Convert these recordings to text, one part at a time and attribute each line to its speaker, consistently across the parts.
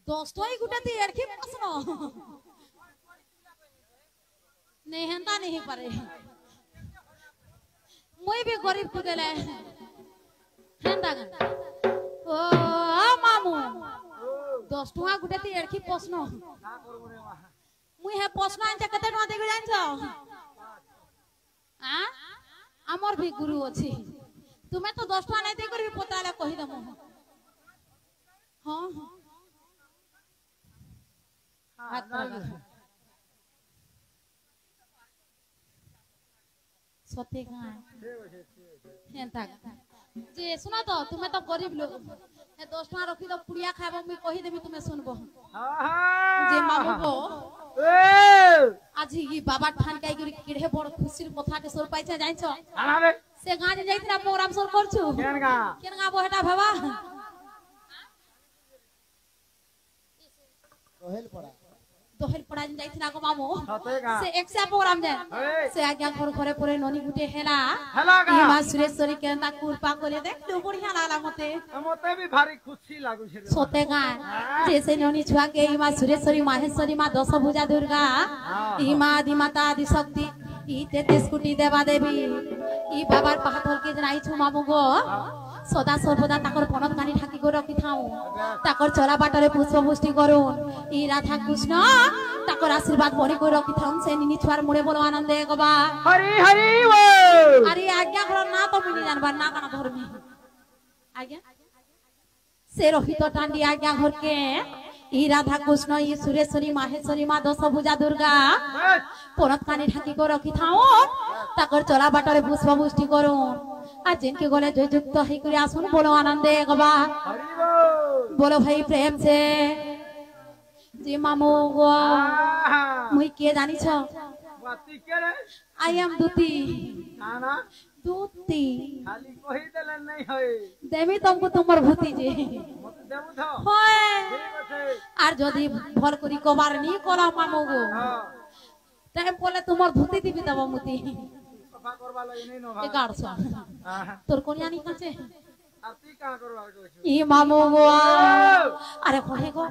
Speaker 1: दोस्तों ही गुटे ती एड़की प्रश्न नहीं हेंता नहीं पारे मुई भी गरीब टुके ले हेंता ओ मामू 10 टका गुटे ती एड़की प्रश्न मुई हे प्रश्न आनते कते टका देबे जानछो आ हमर भी गुरु अछि तुम्हें तो 10 टका नहीं दे कर भी पताले कहि दमु हां हाथ लगा सते का हेंता जे सुना तो तुम्हें तो गरीब लोग ए 10 टका रखी तो पुड़िया खाबो मी कहि देबी तुम्हें सुनबो जे मामू को आज ही बाबा ठान काई करी किड़े बड़ खुशीर कथा के सोर पाइछा जाइछो से गां जे जाइथिना प्रोग्राम सोर करछु केन गा बोहेटा बाबा दोहल पड़ा जाइथिना को मामू से एक से प्रोग्राम जाय से आज्ञा घर घरे परे ननी गुटे हेला ई मां सुरेश्वरी केनता कृपा करे देख तो बढ़िया लागला मते
Speaker 2: भी भारी खुशी लागु छे
Speaker 1: सोते गा जैसे ननी छुआ के ई मां सुरेश्वरी माहेश्वरी मां दश भुजा दुर्गा ई मां आदि माता आदि शक्ति ई 33 कोटी देवा देवी ई बाबार पाहतल के जनाई छु मामू गो सदा सर्वदा ताकर पनत कानी ठाकी को रखी थाऊ ताकर चला बाटरे पुष्प पुष्टि करू ई राधा कृष्ण ताकर आशीर्वाद बड़ी को रखी थाऊ से निनी छुआर मुड़े बोलो आनंदे गबा
Speaker 2: हरि हरि वो
Speaker 1: अरे आज्ञा घर ना तो मिली जानबा ना काना धर्मी आज्ञा से रोहित टांडी आज्ञा घर के ई राधा कृष्ण ई सुरेश्वरी माहेश्वरी मां दश भुजा दुर्गा पनत कानी ठाकी को रखी थाऊ ताकर चला बाटरे पुष्प पुष्टि करू आज जिनके गले जो युक्त है करे आसुन बोलो आनंदे गबा बोलो भाई प्रेम से जी मामू गो मुई के जानी छ
Speaker 2: बाती के रे
Speaker 1: आई एम दूती
Speaker 2: ना ना
Speaker 1: दूती
Speaker 2: खाली कहि देले नहीं होय
Speaker 1: देवी तुमको तुमर भूति जे
Speaker 2: मत देबु थो
Speaker 1: होय
Speaker 2: ठीक আছে
Speaker 1: আর যদি ভল করি কবার নি করা মামু গো টাইম বলে তোমার ভূতি দিবি দেব মুতি
Speaker 2: सफा करबा लगे नहीं नो
Speaker 1: 1100 তোর কোনিয়া নি কাছে
Speaker 2: आरती का करबा कहछु
Speaker 1: ई मामू गो अरे कहे गो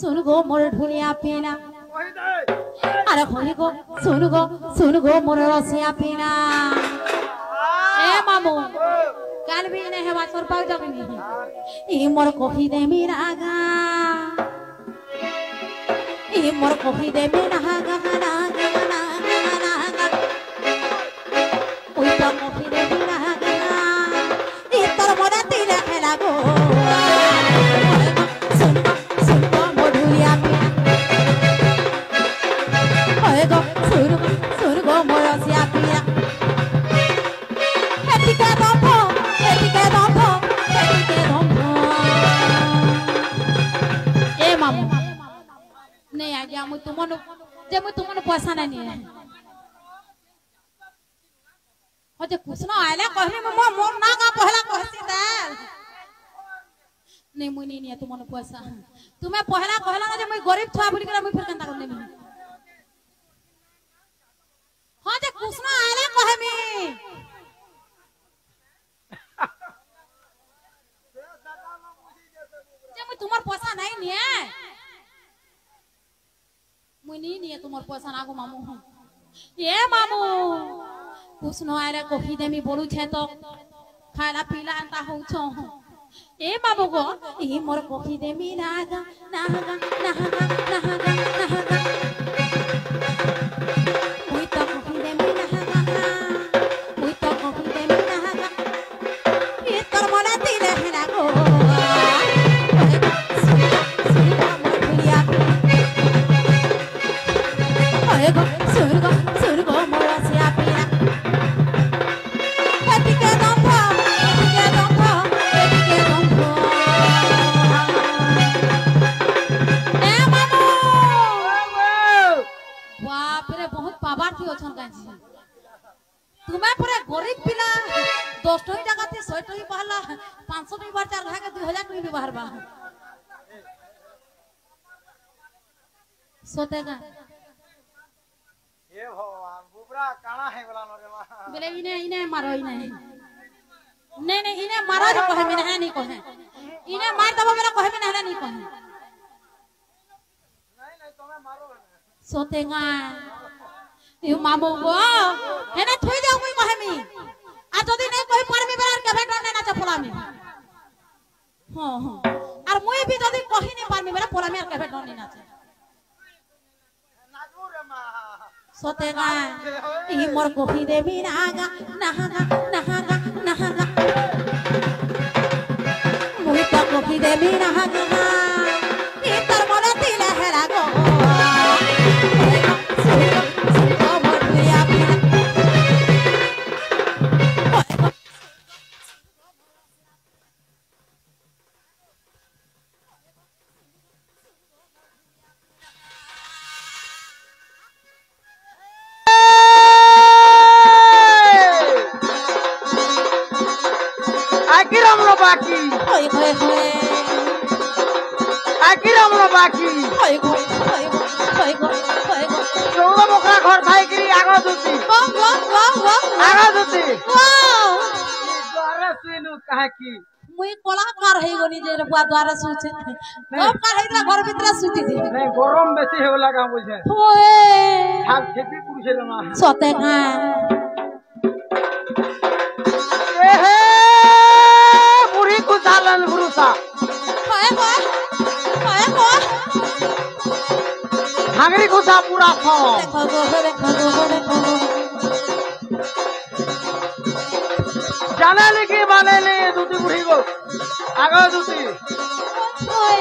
Speaker 1: सुन गो मोर ढुलिया पीना
Speaker 2: कहि दे
Speaker 1: अरे कहे गो सुन गो मोर रसिया पीना ए मामू काल भी ने हेवा सर पाउ जगनी ई मोर कहि दे मेरा गा ई मोर कहि दे मेरा गा ना नहीं आ गया मुझ तुमनो पैसा नहीं है हो जे कुछ ना आले कहले में मोर ना का पहला कहसी दाल नहीं मुई नहीं तुमनो पैसा तुम्हें पहला कहला ना जे मुई गरीब छुआ बुली के मुई फिर कंता करने में हो जे कुछ ना आले कहे में जे मुई तुम्हार पैसा नहीं है मुई नहीं तुम्हार पैसा ना को मामू ये मामू कुछ न आरे कही देमी बोलू छे तो खाला पीला अंता हो छो ए बाबू गो ई मोर कही देमी नागा नागा नागा नागा नागा मुई तो कही देमी नागा मुई तो कही देमी नागा ई तोर मने दिले हेला गो सुन गो मोर सिया पीला तुम्हें पूरे गरीब पिला 10 टकी जगह थे 100 टकी बहला 500 टकी बार 4 घा के 2000 टकी भी बाहर बा सोतेगा
Speaker 2: हे भगवान बुबरा काना है वाला नो रे मा
Speaker 1: बोले इने मारो इने नहीं इने मारो जो कहे में नहीं कहे इने मार दबो मेरा कहे में नहीं कहे Sotenga. You mamu go. Hena thui deu mui kahemi. A jodi nei koi parmi belar ke bheton na cha polami. Ar mui bi jodi kahi nei parmi bela polami ar ke bheton na cha. Sotenga. I mor kohi devi naga nahaga. Mui ta kohi devi nahaga. Itar mona tila hera go. मुई कलाकार है गनी जे बुआ द्वारा सुचे अब car हैला घर भीतर सुती थी
Speaker 2: नहीं गरम बेसी हे लगा बुझे
Speaker 1: होए
Speaker 2: हाथ खेती पुरुषे रमा
Speaker 1: सते का
Speaker 2: ए हे बुढ़ी को सालन भरोसा
Speaker 1: होए
Speaker 2: हांगरी को सा पूरा खो
Speaker 1: देखो
Speaker 2: जाने लगी माने नहीं दूती बुढ़ी को आगे दूती
Speaker 1: होए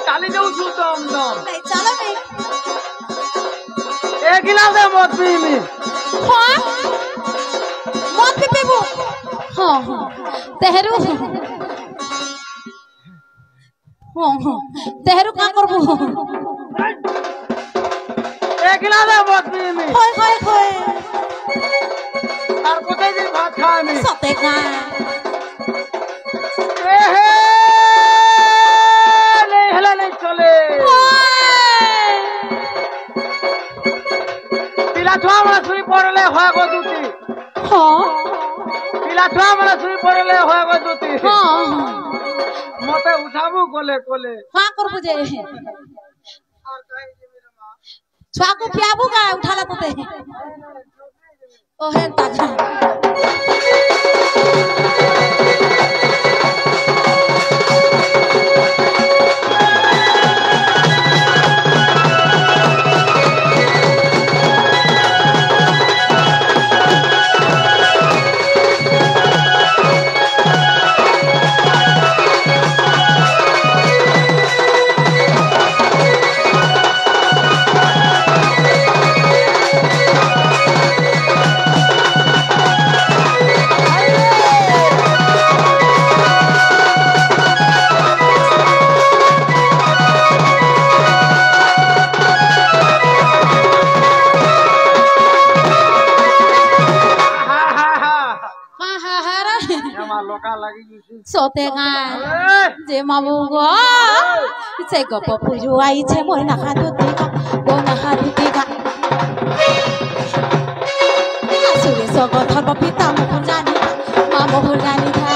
Speaker 2: चाली जाऊँ सुतम दम
Speaker 1: नहीं चलो मैं
Speaker 2: एक गिलास है मत पी मी
Speaker 1: हाँ मत पीबू हाँ तेहरू तेहरू का करबू
Speaker 2: एक गिलास है मत पी मी
Speaker 1: होए
Speaker 2: तार कोते जी भात खाए मी
Speaker 1: सते का
Speaker 2: ए हे नहीं हला नहीं चले पिला छुआ मला सुई पड़ले होय गो दूती
Speaker 1: हाँ
Speaker 2: पिला छुआ मला सुई पड़ले होय गो दूती
Speaker 1: हाँ
Speaker 2: मते उठाबू कोले कोले
Speaker 1: हाँ करबू जे
Speaker 2: और कहीं जे मेरे मां
Speaker 1: छुआ को पियाबू का उठाला तते ओहे ताजा सोतेगा जे मामुगो से गप पुजु आई छे मोय ना हातुतिका गो ना हातुतिका आसुरे सग धर्म पिता मुख जानी मामो जानी था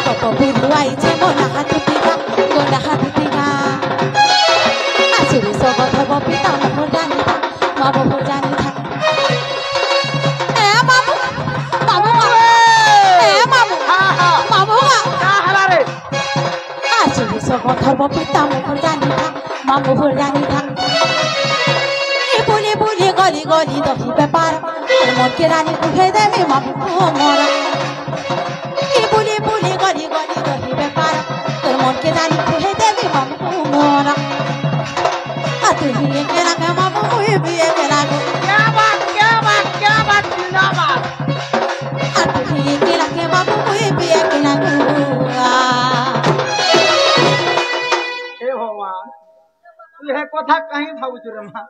Speaker 1: गप पुजु आई छे मोय ना हातुतिका गो ना हातुतिका आसुरे सग धर्म पिता मुख जानी था मामो जानी धर्म पिता मुख जानी था मामू भूल जानी था ये बोले गली गली दही व्यापार मन के रानी उठे देवी मामू को मोरा ये बोले गली गली दही व्यापार मन के रानी उठे देवी मामू को मोरा तू ही के लगे मामू मुझे भी एक लगे
Speaker 2: क्या बात जिंदाबाद
Speaker 1: तू ही के लगे मामू मुझे भी एक लगे
Speaker 2: यह कथा कहीं भावुछु रे मां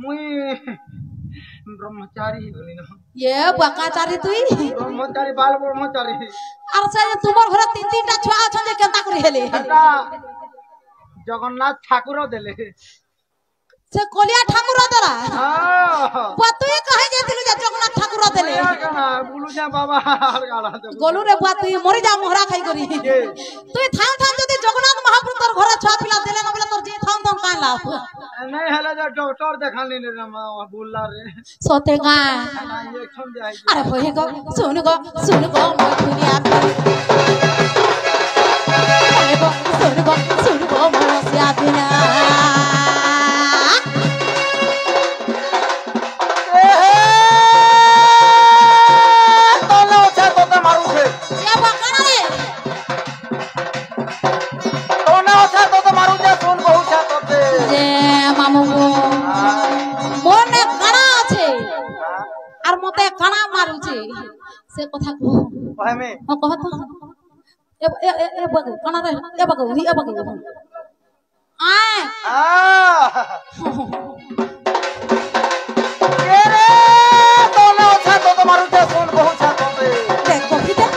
Speaker 2: मुई ब्रह्मचारी होनी न
Speaker 1: ये बकाचारी तुई
Speaker 2: ब्रह्मचारी बाल ब्रह्मचारी
Speaker 1: आर से तुमर घर तीन तीन टा छुआ छ जे केता करी हेले
Speaker 2: जगन्नाथ ठाकुर देले
Speaker 1: से कोलिया ठाकुर दरा
Speaker 2: हां
Speaker 1: बतुई कहे जेतिलु जे जगन्नाथ ठाकुर देले
Speaker 2: कना बुलु जा बाबा गाला दे
Speaker 1: गोलू रे बतुई मरि जा मोहरा खाई करी तुई थाम थाम जदी जगन्नाथ महाप्रभु तोर घर छुआ पिला देले न बोले तोर जी थाम थाम कान लाफ
Speaker 2: नहीं हला जा डॉक्टर देखानी ले रे बुल्ला रे
Speaker 1: सोते गा
Speaker 2: इंजेक्शन दे
Speaker 1: अरे होए गो सुन गो मोर दुनिया अरे गो सुन गो मोर सिया दुनिया से कथा को
Speaker 2: भाई में
Speaker 1: हां कहत ए बग कना रे ए बग आए
Speaker 2: के रे तोने ओछा तो मारू ते सुन बहुत छा तो
Speaker 1: देखो किते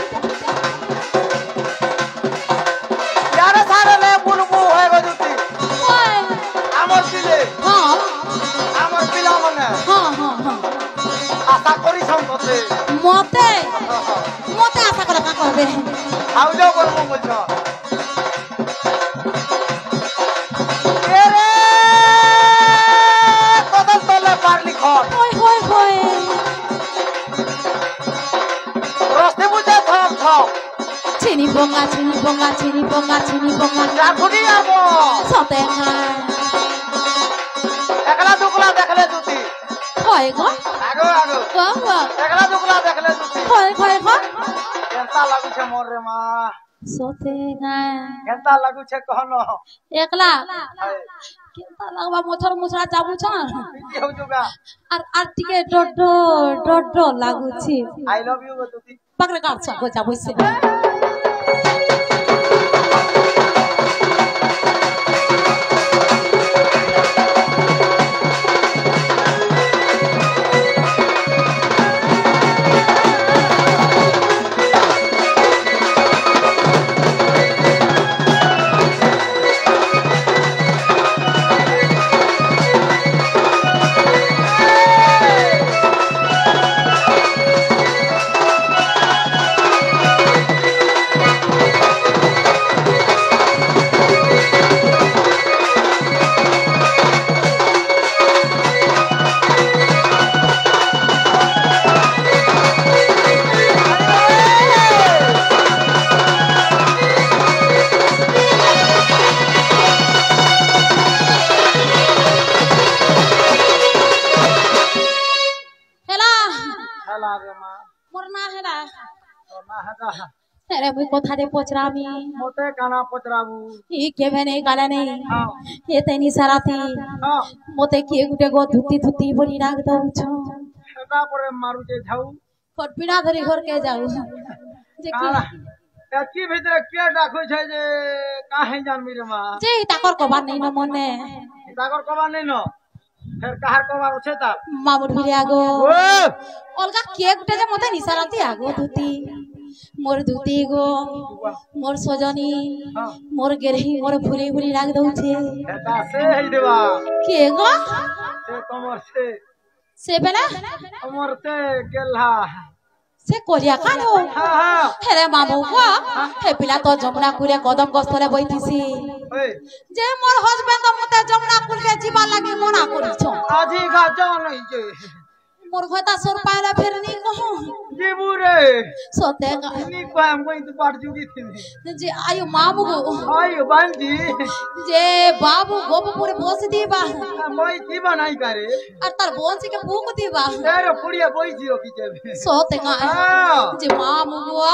Speaker 2: यार सारे ले बुलबु है गजुती
Speaker 1: ओए
Speaker 2: हमर दिले
Speaker 1: हां
Speaker 2: हमर पिला मने
Speaker 1: हां
Speaker 2: आशा करी संगते
Speaker 1: मोते आशा कर का कहबे
Speaker 2: आउ जाओ करमु बोलछो के रे कदल तले पार लिखत
Speaker 1: होय
Speaker 2: रस्ते बुझे थम
Speaker 1: चिनी बोंगा
Speaker 2: राखुनी आबो
Speaker 1: सते
Speaker 2: एकला दुकला देखले जुती
Speaker 1: होय गो
Speaker 2: आगो
Speaker 1: गो
Speaker 2: एकला दुकला देखले जुती
Speaker 1: होय
Speaker 2: केनता लागु छे मोर रे मां
Speaker 1: सोते गा
Speaker 2: केनता लागु छे कहनो
Speaker 1: एकला केनता लागबा मोथर मुछरा जाबु छ
Speaker 2: की हो जुगा
Speaker 1: आर टिके डड लागु छी
Speaker 2: आई लव यू गतुती
Speaker 1: पकड़ काट छ go जाबु से अरे भाई कोथा दे पोचरामी
Speaker 2: मोते काना पोचराबू
Speaker 1: ई के भेने गाला नहीं
Speaker 2: हां
Speaker 1: ये तनी सराती
Speaker 2: हां
Speaker 1: मोते के गुटे गो धुती बोली राख दउ छ
Speaker 2: छटा परे मारू जे जाऊ
Speaker 1: पटपीड़ा धरी घर के जाऊ जे
Speaker 2: काला एची भीतर के राखो छै जे काहे जान मिरे मा
Speaker 1: जे ताकर कबार नहीं न मने
Speaker 2: ताकर कबार नहीं न फिर कहार कबार छै ता
Speaker 1: मामुर भिरे आगो
Speaker 2: ओ
Speaker 1: अलगा के गुटे जे मोते निसाराती आगो धुती मोर धुती गो मोर सजनी मोर गेरही मोर भूली राख दउ छे
Speaker 2: एटा से है देवा
Speaker 1: के गो
Speaker 2: से कमर से
Speaker 1: बेला
Speaker 2: कमर से गेलहा
Speaker 1: से कोरिया कानो
Speaker 2: हां
Speaker 1: हेरे मामू को हे पिला तो जमुना कुले कदम गस्तरे बैठिसी
Speaker 2: ओए
Speaker 1: जे मोर हस्बैंड मते जमुना कुल के जीवा लागि मना करी छ
Speaker 2: आजी गा जान नहीं जे
Speaker 1: मोर घता सोर पाइला फिर नी कहू
Speaker 2: जीबू रे
Speaker 1: सोते
Speaker 2: नी को हम कोई तो पाट जुगी थी
Speaker 1: जे आयु मामू गो
Speaker 2: आयु बांधी
Speaker 1: जे बाबू गोपपुर बोस दीबा
Speaker 2: मोई की बनाई करे
Speaker 1: और तार बोंसी के भूख दीबा
Speaker 2: तेरे पुड़िया बोई जियो की जे
Speaker 1: सोते जे मामू गो